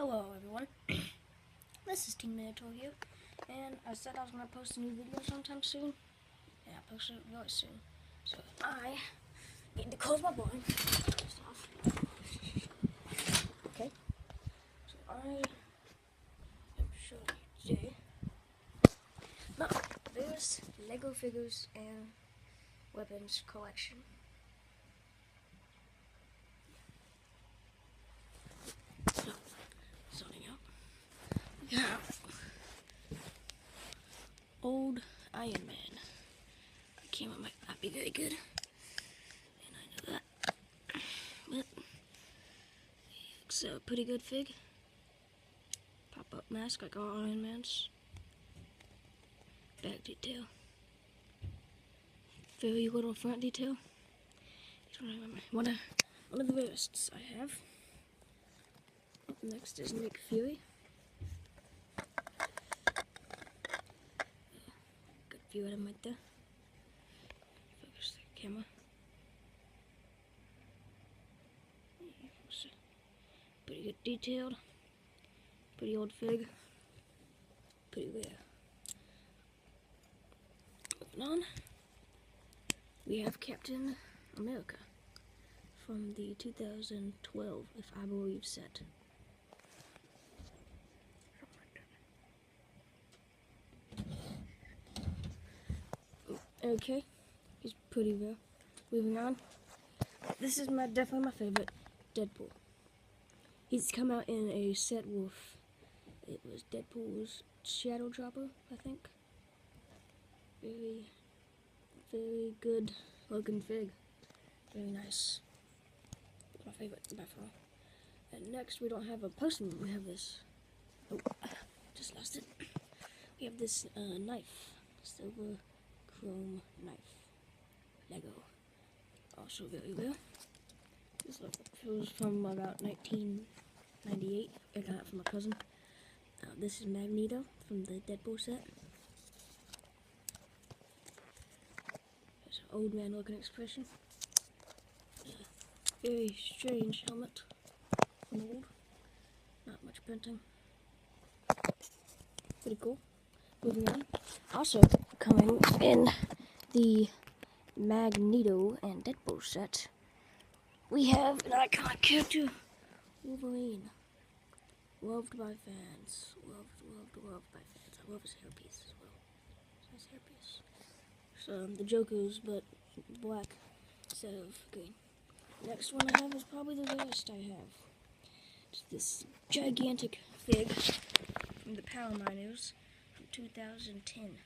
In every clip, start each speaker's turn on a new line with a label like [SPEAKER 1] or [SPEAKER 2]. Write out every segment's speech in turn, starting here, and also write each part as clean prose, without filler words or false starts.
[SPEAKER 1] Hello everyone, this is Team Minotaur here, and I said I was going to post a new video sometime soon. Yeah, I'll post it really soon. So I need to close my blind. First off. Okay, so I am showing you today my various Lego figures and weapons collection. Starting out, we have old Iron Man. The camera might not be very good, and I know that, but it's a pretty good fig. Pop-up mask like all Iron Man's. Back detail. Very little front detail. One of the wrists I have. Up next is Nick Fury. Good view of him right there. Focus the camera. Pretty good detailed. Pretty old fig. Pretty rare. Moving on. We have Captain America from the 2012, if I believe, set. Okay, he's pretty rare. Moving on. This is definitely my favorite, Deadpool. He's come out in a set with, it was Deadpool's Shadow Dropper, I think. Very good looking fig. Very nice. My favorite by far. And next we don't have a postman, we have this. Oh, just lost it. We have this knife. Silver chrome knife. Lego. Also very rare. This was from about 1998. I got it from my cousin. This is Magneto from the Deadpool set. There's an old man looking expression. Very strange helmet from old. Not much printing. Pretty cool. Moving on. Also coming in the Magneto and Deadpool set, we have an iconic character, Wolverine. Loved by fans. Loved by fans. I love his hairpiece as well. Nice hairpiece. So the Joker's, but black instead of green. Next one I have is probably the rarest I have. It's this gigantic fig from the Power Miners from 2010.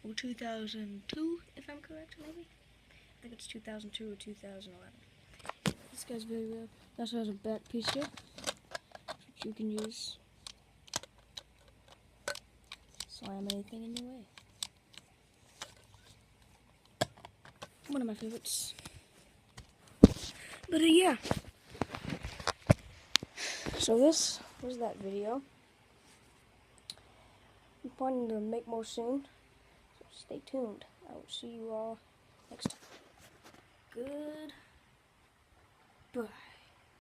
[SPEAKER 1] Or 2002, if I'm correct, maybe? I think it's 2002 or 2011. This guy's very rare. He also has a back piece here, which you can use. Slam anything in your way. One of my favorites. But yeah. So this was that video. I'm planning to make more soon. So stay tuned. I will see you all next time. Goodbye.